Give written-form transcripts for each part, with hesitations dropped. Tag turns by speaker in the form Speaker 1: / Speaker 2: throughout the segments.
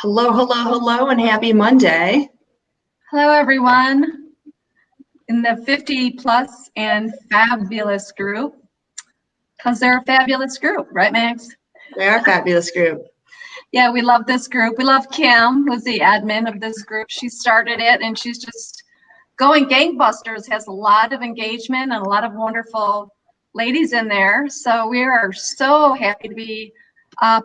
Speaker 1: Hello, hello, hello, and happy Monday.
Speaker 2: Hello, everyone in the 50 plus and fabulous group, because they're a fabulous group, right, Max?
Speaker 1: They are a fabulous group.
Speaker 2: Yeah, we love this group. We love Kim, who's the admin of this group. She started it, and she's just going gangbusters, has a lot of engagement and a lot of wonderful ladies in there. So we are so happy to be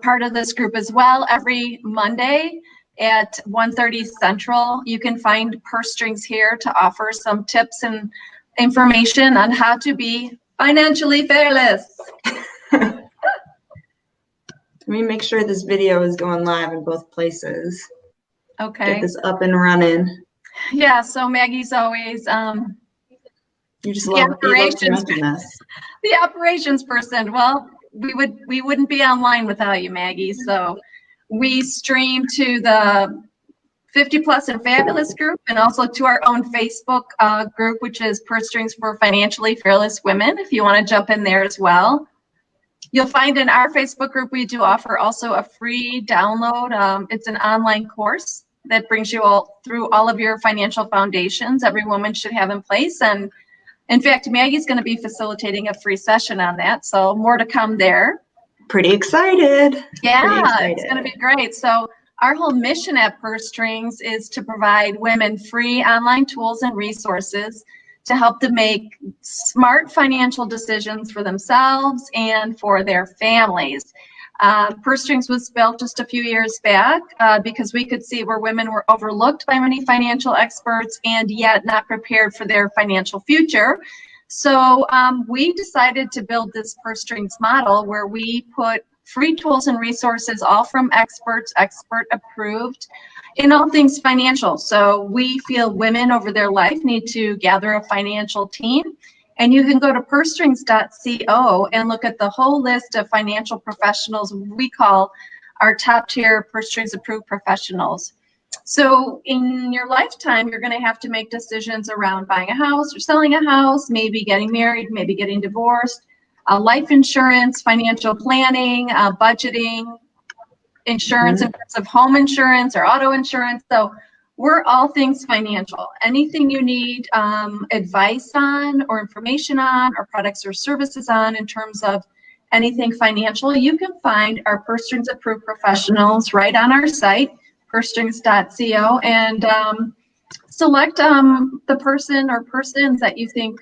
Speaker 2: part of this group as well. Every Monday at 1:30 Central, you can find Purse Strings here to offer some tips and information on how to be financially fearless.
Speaker 1: Let me make sure this video is going live in both places.
Speaker 2: Okay.
Speaker 1: Get this up and running.
Speaker 2: Yeah, so Maggie's always
Speaker 1: You just love to mention this.
Speaker 2: The operations person. Well, we wouldn't be online without you, Maggie. So we stream to the 50 plus and fabulous group, and also to our own Facebook group, which is Purse Strings for Financially Fearless Women, if you want to jump in there as well. You'll find in our Facebook group we do offer also a free download. It's an online course that brings you all through all of your financial foundations every woman should have in place. And in fact, Maggie's going to be facilitating a free session on that, so more to come there.
Speaker 1: Pretty excited.
Speaker 2: Yeah, it's going to be great. So our whole mission at Purse Strings is to provide women free online tools and resources to help them make smart financial decisions for themselves and for their families. Purse Strings was built just a few years back because we could see where women were overlooked by many financial experts and yet not prepared for their financial future. So we decided to build this Purse Strings model where we put free tools and resources, all from experts, expert approved, in all things financial. So we feel women over their life need to gather a financial team. And you can go to pursestrings.co and look at the whole list of financial professionals we call our top tier Purse Strings approved professionals. So in your lifetime, you're going to have to make decisions around buying a house or selling a house, maybe getting married, maybe getting divorced, life insurance, financial planning, budgeting, insurance in terms of home insurance or auto insurance. So we're all things financial. Anything you need advice on or information on or products or services on in terms of anything financial, you can find our Purse Strings approved professionals right on our site, pursestrings.co, and select the person or persons that you think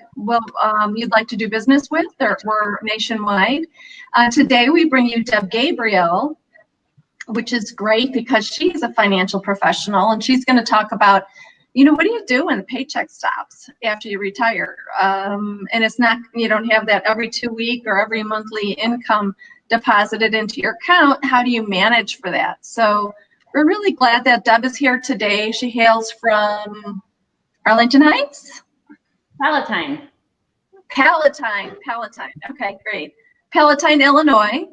Speaker 2: you'd like to do business with. We're nationwide. Today we bring you Deb Gabriel, which is great because she's a financial professional, and she's going to talk about, what do you do when the paycheck stops after you retire? And it's not, you don't have that every 2 week or every monthly income deposited into your account. How do you manage for that? So we're really glad that Deb is here today. She hails from Arlington Heights?
Speaker 3: Palatine.
Speaker 2: Okay, great. Palatine, Illinois.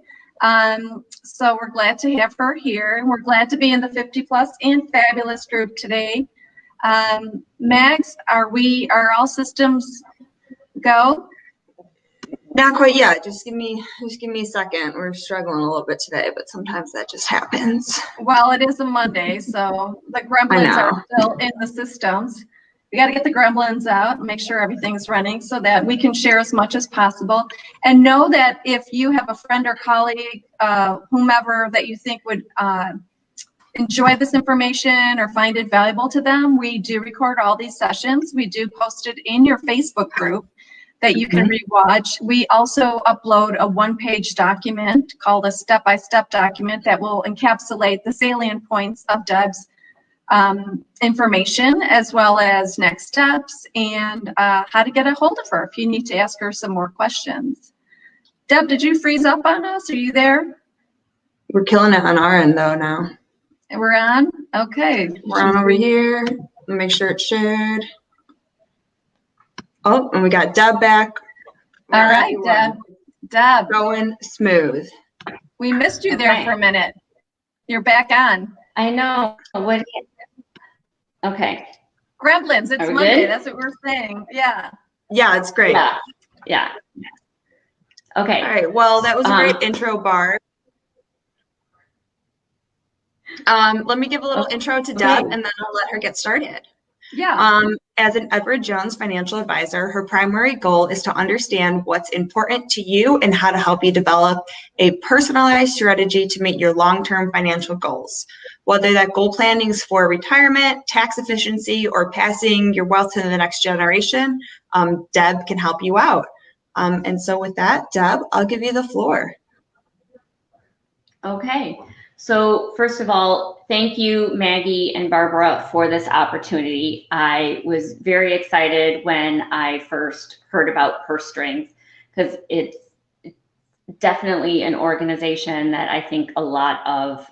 Speaker 2: So we're glad to have her here, and we're glad to be in the 50 plus and fabulous group today. Mags, are all systems go?
Speaker 1: Not quite yet. Just give me a second. We're struggling a little bit today, but sometimes that just happens.
Speaker 2: Well, it is a Monday, so the gremlins are still in the systems. We got to get the gremlins out and make sure everything's running so that we can share as much as possible. And know that if you have a friend or colleague, whomever that you think would enjoy this information or find it valuable to them, we do record all these sessions. We do post it in your Facebook group that you can rewatch. We also upload a one-page document called a step-by-step document that will encapsulate the salient points of Deb's information, as well as next steps and how to get a hold of her if you need to ask her some more questions. Deb, did you freeze up on us? Are you there?
Speaker 1: We're killing it on our end though now.
Speaker 2: We're on? Okay.
Speaker 1: We're on over here. Let me make sure it's shared. Oh, and we got Deb back.
Speaker 2: All right, Deb.
Speaker 1: Going smooth.
Speaker 2: We missed you there for a minute. You're back on.
Speaker 3: I know. Okay.
Speaker 2: Gremlins, it's Monday. Good? That's what we're saying. Yeah.
Speaker 1: Yeah, it's great.
Speaker 3: Yeah. Okay.
Speaker 1: All right. Well, that was a great intro, Barb. Let me give a little intro to Deb, and then I'll let her get started.
Speaker 2: Yeah.
Speaker 1: As an Edward Jones financial advisor, her primary goal is to understand what's important to you and how to help you develop a personalized strategy to meet your long-term financial goals. Whether that goal planning is for retirement, tax efficiency, or passing your wealth to the next generation, Deb can help you out. And so with that, Deb, I'll give you the floor.
Speaker 3: Okay. So first of all, thank you, Maggie and Barbara, for this opportunity. I was very excited when I first heard about Purse Strings because it's definitely an organization that I think a lot of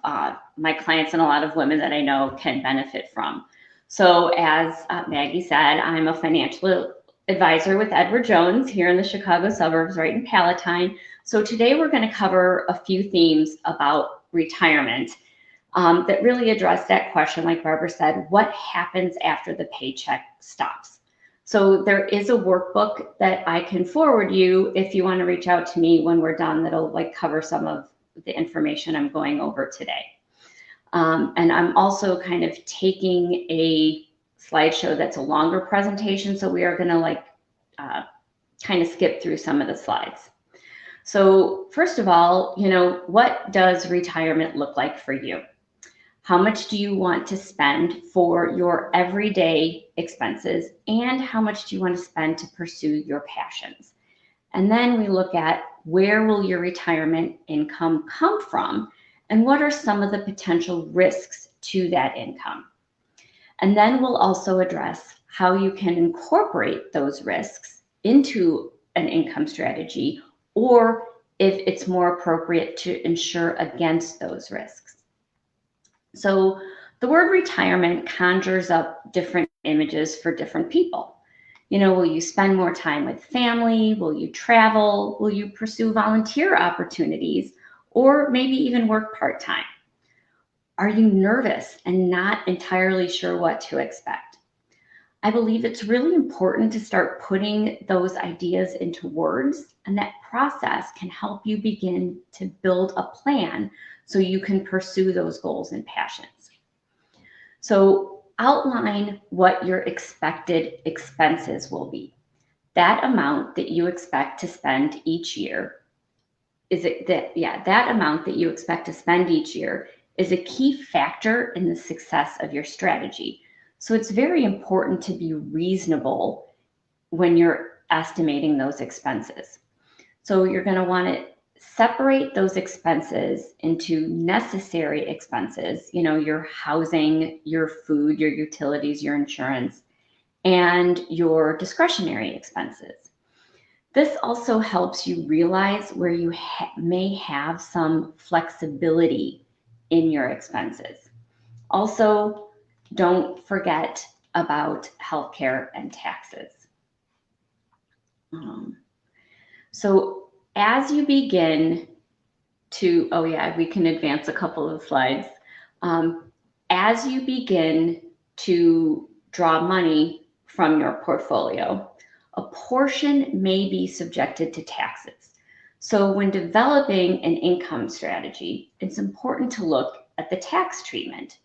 Speaker 3: my clients and a lot of women that I know can benefit from. So as Maggie said, I'm a financial advisor with Edward Jones here in the Chicago suburbs, right in Palatine. So today we're going to cover a few themes about retirement that really address that question, like Barbara said, what happens after the paycheck stops? So there is a workbook that I can forward you if you want to reach out to me when we're done, that'll like cover some of the information I'm going over today. And I'm also kind of taking a slideshow that's a longer presentation, so we are going to like kind of skip through some of the slides. So first of all, what does retirement look like for you? How much do you want to spend for your everyday expenses, and how much do you want to spend to pursue your passions? And then we look at where will your retirement income come from, and what are some of the potential risks to that income? And then we'll also address how you can incorporate those risks into an income strategy, or if it's more appropriate to insure against those risks. So the word retirement conjures up different images for different people. Will you spend more time with family? Will you travel? Will you pursue volunteer opportunities? Or maybe even work part-time? Are you nervous and not entirely sure what to expect? I believe it's really important to start putting those ideas into words, and that process can help you begin to build a plan so you can pursue those goals and passions. So outline what your expected expenses will be. That amount that you expect to spend each year that amount that you expect to spend each year is a key factor in the success of your strategy. So it's very important to be reasonable when you're estimating those expenses. So you're going to want to separate those expenses into necessary expenses, your housing, your food, your utilities, your insurance, and your discretionary expenses. This also helps you realize where you may have some flexibility in your expenses. Also, don't forget about healthcare and taxes. So as you begin to, we can advance a couple of slides. As you begin to draw money from your portfolio, a portion may be subjected to taxes. So when developing an income strategy, it's important to look at the tax treatment.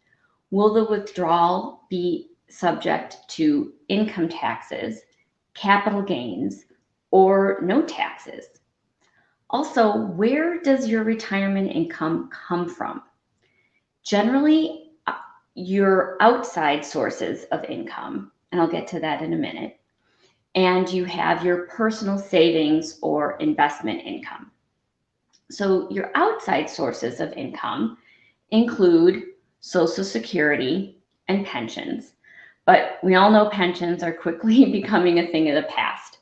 Speaker 3: Will the withdrawal be subject to income taxes, capital gains, or no taxes? Also, where does your retirement income come from? Generally, your outside sources of income, and I'll get to that in a minute, and you have your personal savings or investment income. So your outside sources of income include Social Security and pensions, but we all know pensions are quickly becoming a thing of the past.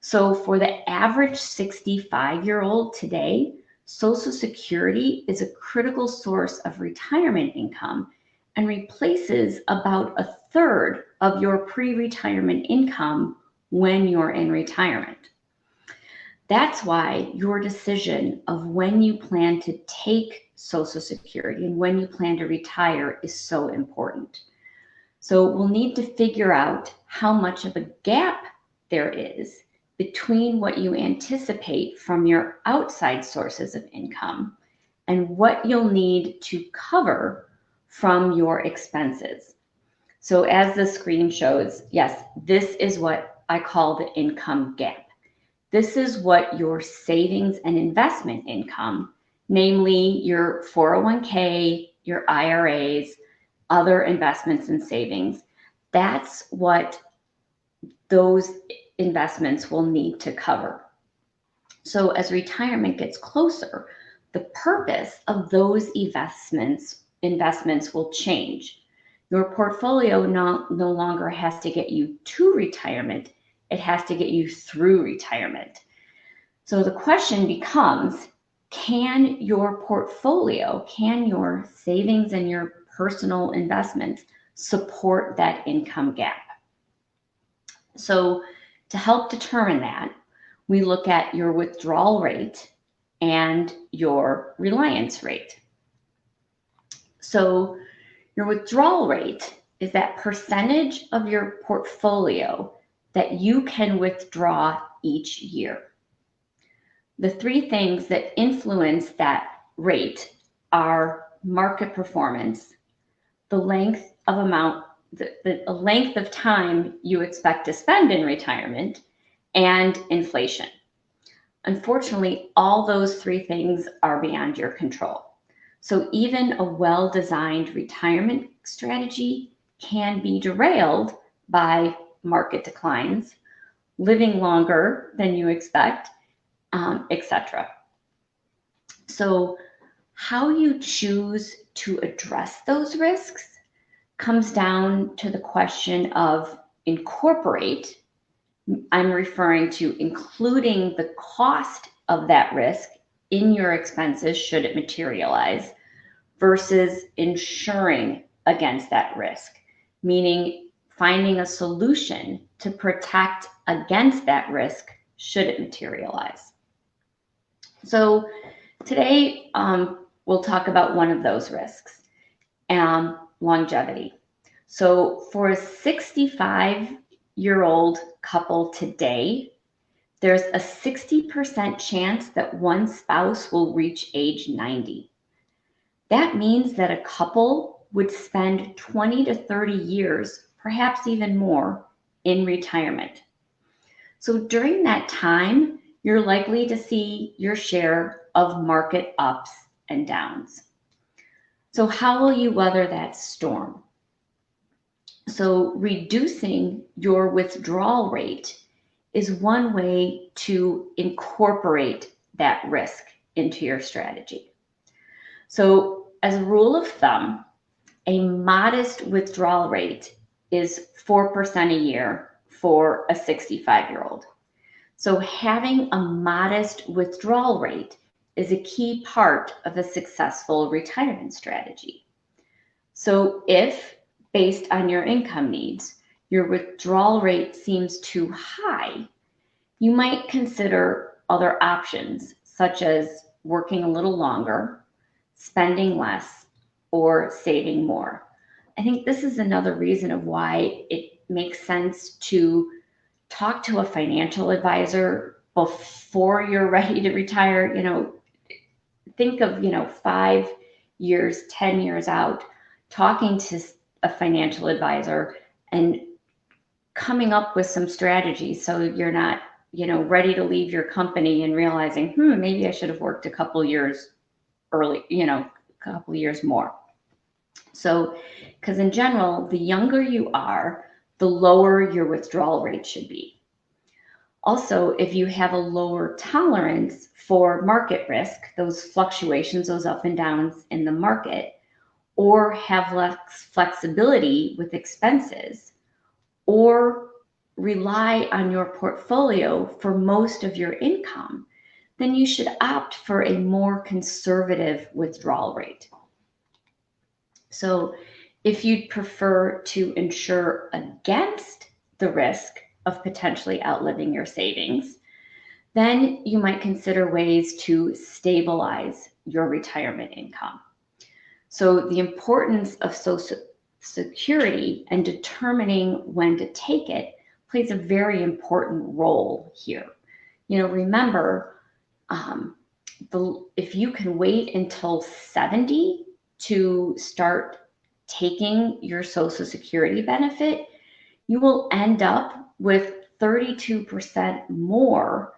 Speaker 3: So for the average 65-year-old today, Social Security is a critical source of retirement income and replaces about a third of your pre-retirement income when you're in retirement. That's why your decision of when you plan to take Social Security and when you plan to retire is so important. So we'll need to figure out how much of a gap there is between what you anticipate from your outside sources of income and what you'll need to cover from your expenses. So as the screen shows, yes, this is what I call the income gap. This is what your savings and investment income, namely your 401k, your IRAs, other investments and savings, that's what those investments will need to cover. So as retirement gets closer, the purpose of those investments will change. Your portfolio no longer has to get you to retirement, it has to get you through retirement. So the question becomes, can your portfolio, can your savings and your personal investments support that income gap? So to help determine that, we look at your withdrawal rate and your reliance rate. So your withdrawal rate is that percentage of your portfolio that you can withdraw each year. The three things that influence that rate are market performance, the length of time you expect to spend in retirement, and inflation. Unfortunately, all those three things are beyond your control. So even a well-designed retirement strategy can be derailed by market declines, living longer than you expect, etc. So how you choose to address those risks comes down to the question of incorporate. I'm referring to including the cost of that risk in your expenses should it materialize versus insuring against that risk, meaning finding a solution to protect against that risk should it materialize. So today we'll talk about one of those risks, longevity. So for a 65-year-old couple today, there's a 60% chance that one spouse will reach age 90. That means that a couple would spend 20 to 30 years, perhaps even more, in retirement. So during that time, you're likely to see your share of market ups and downs. So how will you weather that storm? So reducing your withdrawal rate is one way to incorporate that risk into your strategy. So as a rule of thumb, a modest withdrawal rate is 4% a year for a 65-year-old. So having a modest withdrawal rate is a key part of a successful retirement strategy. So if, based on your income needs, your withdrawal rate seems too high, you might consider other options, such as working a little longer, spending less, or saving more. I think this is another reason of why it makes sense to talk to a financial advisor before you're ready to retire. Think of 5 years, 10 years out, talking to a financial advisor and coming up with some strategies so you're not ready to leave your company and realizing, maybe I should have worked a couple years early, a couple years more. So, because in general, the younger you are, the lower your withdrawal rate should be. Also, if you have a lower tolerance for market risk, those fluctuations, those up and downs in the market, or have less flexibility with expenses, or rely on your portfolio for most of your income, then you should opt for a more conservative withdrawal rate. So if you'd prefer to insure against the risk of potentially outliving your savings, then you might consider ways to stabilize your retirement income. So the importance of Social Security and determining when to take it plays a very important role here. Remember, if you can wait until 70 to start taking your Social Security benefit, you will end up with 32% more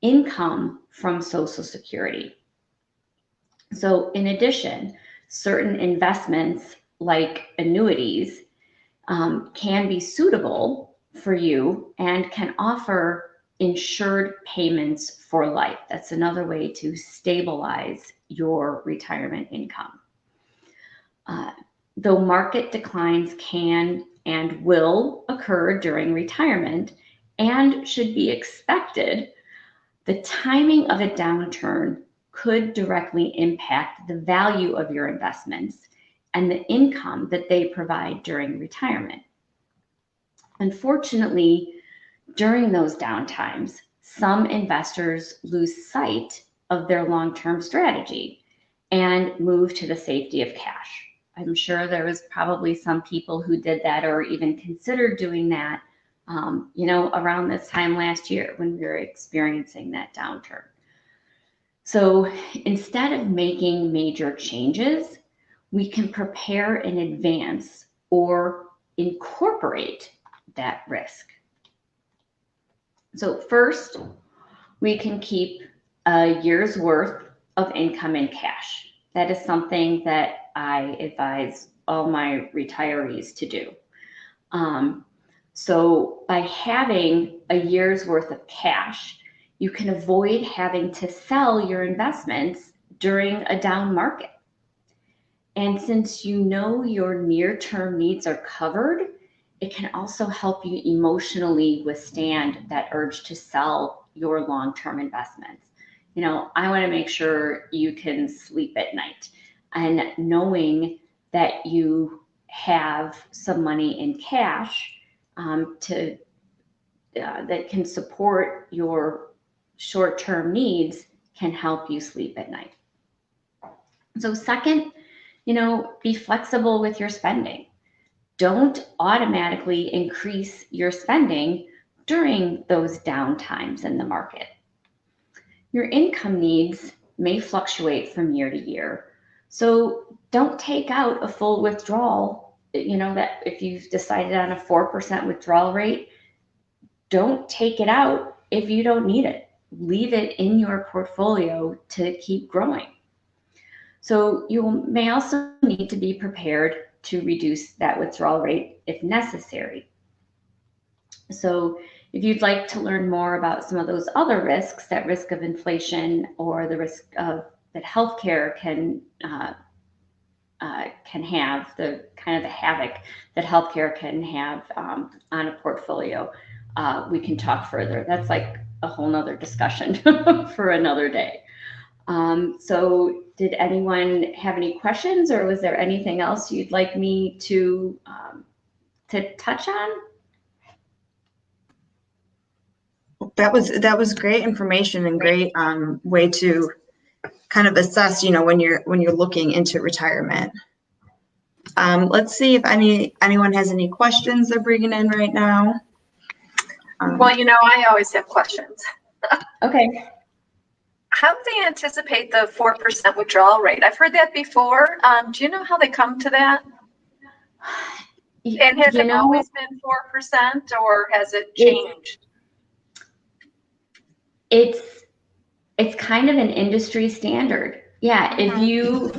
Speaker 3: income from Social Security. So in addition, certain investments like annuities can be suitable for you and can offer insured payments for life. That's another way to stabilize your retirement income. Though market declines can and will occur during retirement and should be expected, the timing of a downturn could directly impact the value of your investments and the income that they provide during retirement. Unfortunately, during those downtimes, some investors lose sight of their long-term strategy and move to the safety of cash. I'm sure there was probably some people who did that or even considered doing that, around this time last year when we were experiencing that downturn. So instead of making major changes, we can prepare in advance or incorporate that risk. So first, we can keep a year's worth of income in cash. That is something that I advise all my retirees to do. So by having a year's worth of cash, you can avoid having to sell your investments during a down market. And since you know your near-term needs are covered, it can also help you emotionally withstand that urge to sell your long-term investments. I want to make sure you can sleep at night, and knowing that you have some money in cash that can support your short-term needs can help you sleep at night. So second, be flexible with your spending. Don't automatically increase your spending during those down times in the market. Your income needs may fluctuate from year to year, so don't take out a full withdrawal. That if you've decided on a 4% withdrawal rate, don't take it out if you don't need it. Leave it in your portfolio to keep growing. So you may also need to be prepared to reduce that withdrawal rate if necessary. So if you'd like to learn more about some of those other risks, that risk of inflation or the risk of that healthcare can have, the kind of the havoc that healthcare can have on a portfolio, we can talk further. That's like a whole nother discussion for another day. So did anyone have any questions, or was there anything else you'd like me to touch on?
Speaker 1: That was great information and great way to kind of assess, when you're looking into retirement. Let's see if anyone has any questions they're bringing in right now.
Speaker 2: Well, I always have questions.
Speaker 3: Okay.
Speaker 2: How do they anticipate the 4% withdrawal rate? I've heard that before. Do you know how they come to that? And has it always been 4%, or has it changed?
Speaker 3: It's kind of an industry standard. Yeah, if you,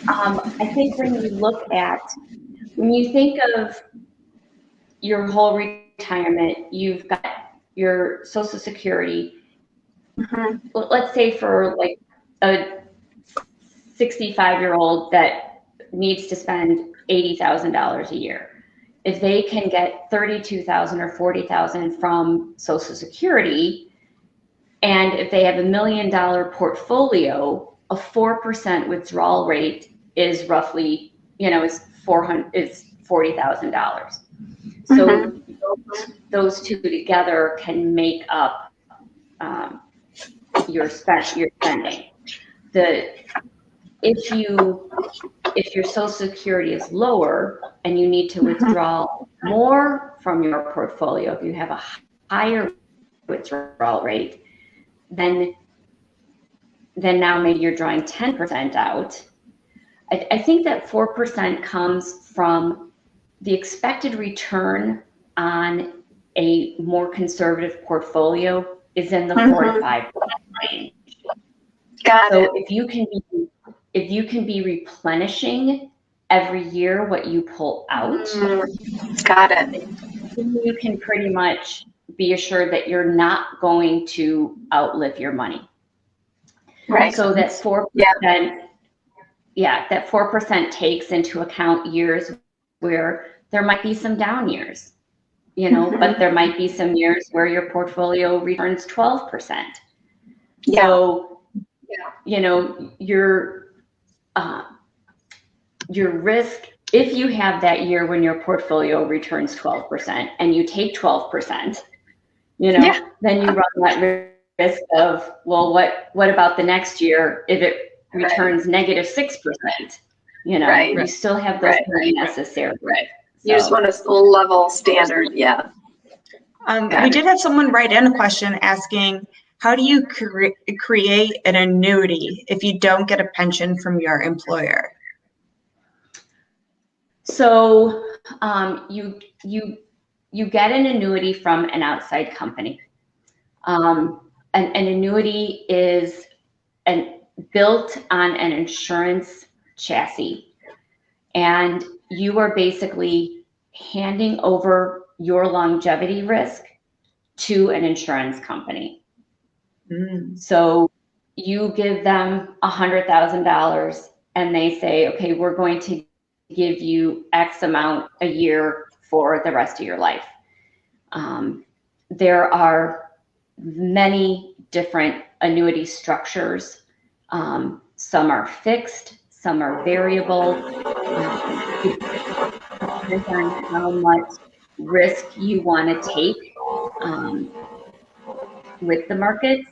Speaker 3: I think when you think of your whole retirement, you've got your Social Security. Let's say for like a 65-year-old that needs to spend $80,000 a year. If they can get $32,000 or $40,000 from Social Security, and if they have $1 million portfolio, a 4% withdrawal rate is roughly, is $40,000. So those two together can make up your spending. If your Social Security is lower and you need to withdraw more from your portfolio, if you have a higher withdrawal rate, then now maybe you're drawing 10% out. I think that 4% comes from the expected return on a more conservative portfolio is in the 4 to 5% range.
Speaker 2: Got it.
Speaker 3: So if you can be replenishing every year what you pull out,
Speaker 2: Got it.
Speaker 3: you can pretty much be assured that you're not going to outlive your money.
Speaker 2: Right.
Speaker 3: So that 4%, that 4% takes into account years where there might be some down years, but there might be some years where your portfolio returns 12%. So, your risk, if you have that year when your portfolio returns 12% and you take 12%, then you run that risk of, well, what about the next year if it returns negative 6%? You still have those necessary risks.
Speaker 2: You just want a level standard,
Speaker 1: We did have someone write in a question asking, how do you create an annuity if you don't get a pension from your employer?
Speaker 3: So you get an annuity from an outside company. An annuity is built on an insurance chassis, and you are basically handing over your longevity risk to an insurance company. So you give them $100,000 and they say, okay, we're going to give you X amount a year for the rest of your life. There are many different annuity structures. Some are fixed, some are variable. It depends on how much risk you want to take with the markets.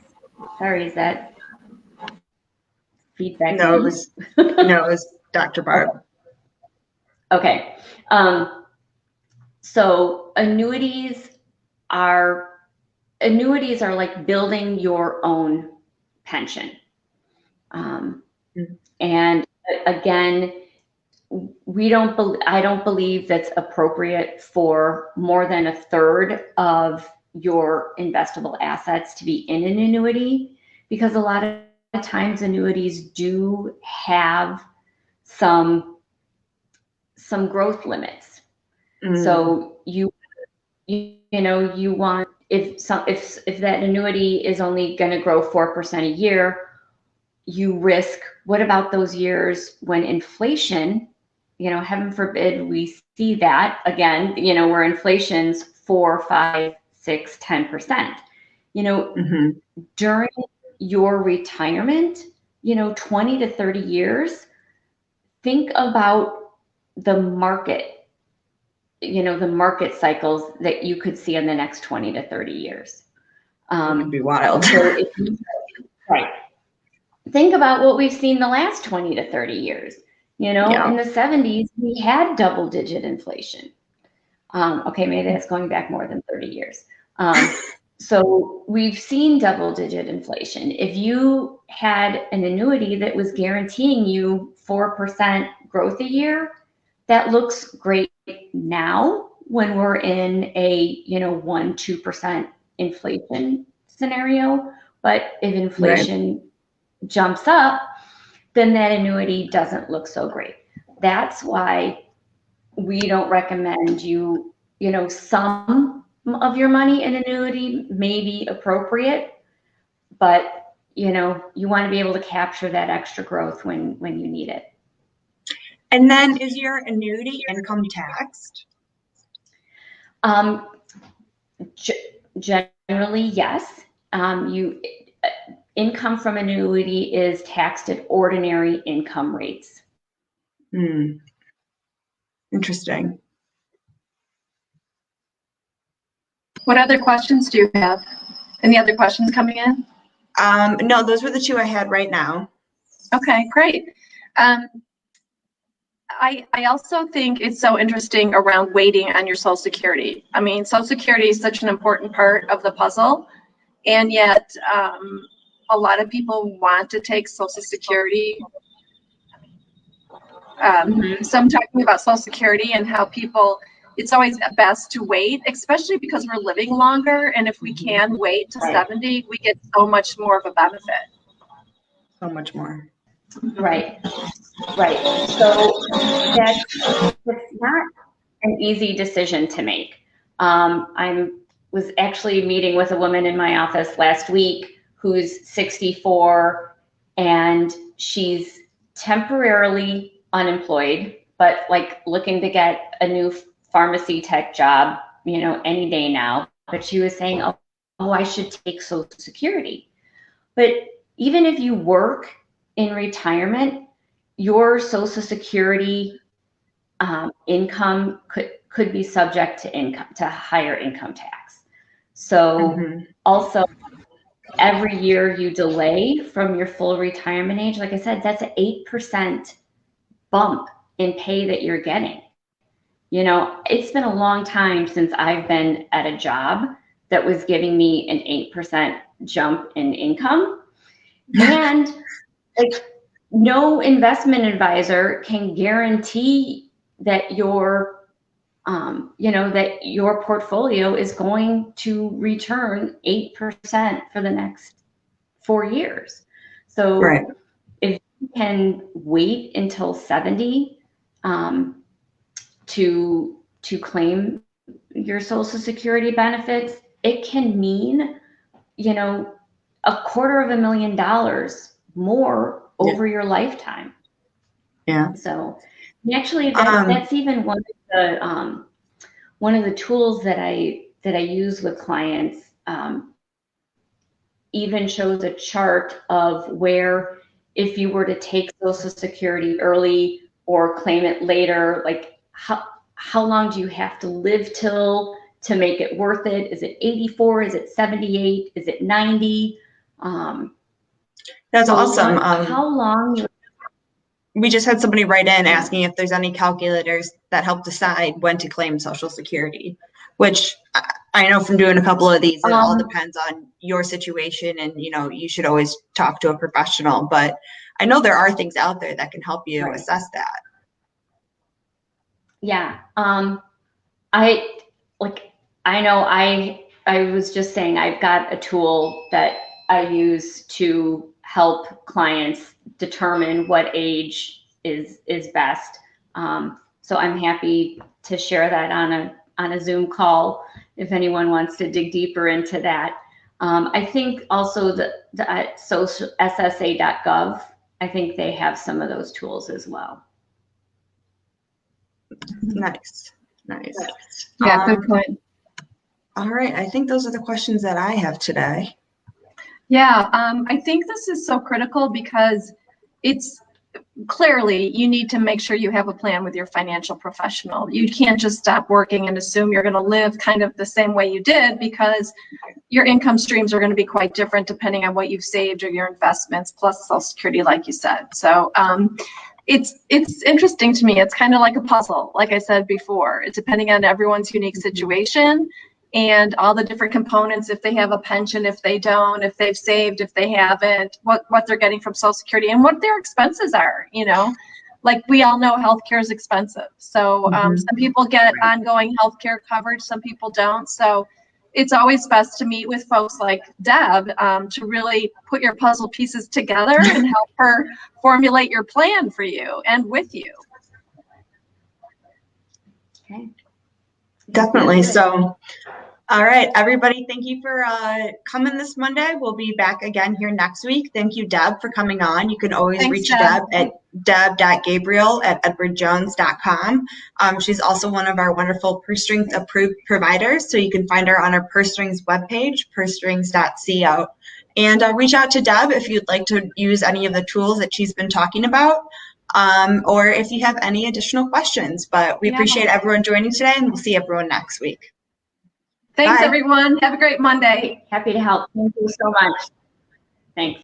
Speaker 3: Sorry, is that feedback?
Speaker 1: No, it was Dr. Barb.
Speaker 3: Okay. So annuities are like building your own pension. And again, I don't believe that's appropriate for more than a third of your investable assets to be in an annuity, because a lot of times annuities do have some growth limits. So you want, if that annuity is only going to grow 4% a year, you risk, what about those years when inflation, heaven forbid we see that again, where inflation's 4, 5, 6, 10%, during your retirement, 20 to 30 years, think about the market, the market cycles that you could see in the next 20 to 30 years.
Speaker 1: It'd be wild.
Speaker 3: So right. Think about what we've seen the last 20 to 30 years. In the 70s, we had double-digit inflation. Okay, maybe that's going back more than 30 years. So we've seen double-digit inflation. If you had an annuity that was guaranteeing you 4% growth a year, that looks great now when we're in a 1-2% inflation scenario. But if inflation jumps up, then that annuity doesn't look so great. That's why we don't recommend some of your money in annuity may be appropriate, but you want to be able to capture that extra growth when you need it.
Speaker 1: And then is your annuity income taxed?
Speaker 3: Generally, yes. Income from annuity is taxed at ordinary income rates.
Speaker 1: Interesting.
Speaker 2: What other questions do you have? Any other questions coming in?
Speaker 1: No, those were the two I had right now.
Speaker 2: Okay, great. I also think it's so interesting around waiting on your Social Security. I mean, Social Security is such an important part of the puzzle, and yet a lot of people want to take Social Security some talking about Social Security and how people, it's always best to wait, especially because we're living longer. And if we can wait to 70, we get so much more of a benefit.
Speaker 1: So much more.
Speaker 3: Right. So that's not an easy decision to make. I was actually meeting with a woman in my office last week who's 64 and she's temporarily unemployed, but like looking to get a new pharmacy tech job, you know, any day now. But she was saying, oh, I should take Social Security. But even if you work in retirement, your Social Security income could be subject to higher income tax. So also every year you delay from your full retirement age, like I said, that's an 8% bump in pay that you're getting. You know, it's been a long time since I've been at a job that was giving me an 8% jump in income. And like no investment advisor can guarantee that your that your portfolio is going to return 8% for the next 4 years. So if you can wait until 70 to claim your Social Security benefits, it can mean, you know, $250,000 more over your lifetime.
Speaker 1: Yeah.
Speaker 3: So actually, that's even one of the tools that I use with clients. Even shows a chart of where if you were to take Social Security early or claim it later, like how long do you have to live till to make it worth it? Is it 84? Is it 78? Is it 90?
Speaker 1: That's awesome.
Speaker 3: How long?
Speaker 1: We just had somebody write in asking if there's any calculators that help decide when to claim Social Security, which I know from doing a couple of these, it all depends on your situation, and you know, you should always talk to a professional, but I know there are things out there that can help you assess that.
Speaker 3: Yeah. I know I was just saying I've got a tool that I use to help clients determine what age is best. So I'm happy to share that on a Zoom call if anyone wants to dig deeper into that. I think also the social SSA.gov, I think they have some of those tools as well.
Speaker 1: Nice.
Speaker 2: Yeah, good point.
Speaker 1: All right, I think those are the questions that I have today.
Speaker 2: Yeah, I think this is so critical because it's clearly you need to make sure you have a plan with your financial professional. You can't just stop working and assume you're going to live kind of the same way you did, because your income streams are going to be quite different depending on what you've saved or your investments, plus Social Security, like you said. So it's interesting to me. It's kind of like a puzzle, like I said before. It's depending on everyone's unique situation and all the different components, if they have a pension, if they don't, if they've saved, if they haven't, what they're getting from Social Security, and what their expenses are, you know. Like we all know healthcare is expensive. So some people get ongoing healthcare coverage, some people don't. So it's always best to meet with folks like Deb to really put your puzzle pieces together and help her formulate your plan for you and with you.
Speaker 3: Okay.
Speaker 1: Definitely. So, all right, everybody, thank you for coming this Monday. We'll be back again here next week. Thank you, Deb, for coming on. You can always reach Deb at deb.gabriel@edwardjones.com. She's also one of our wonderful Purse Strings approved providers, so you can find her on our Purse Strings webpage, pursestrings.co. And reach out to Deb if you'd like to use any of the tools that she's been talking about, or if you have any additional questions. But we appreciate everyone joining today, and we'll see everyone next week.
Speaker 2: Thanks, everyone. Have a great Monday.
Speaker 3: Happy to help. Thank you so much. Thanks.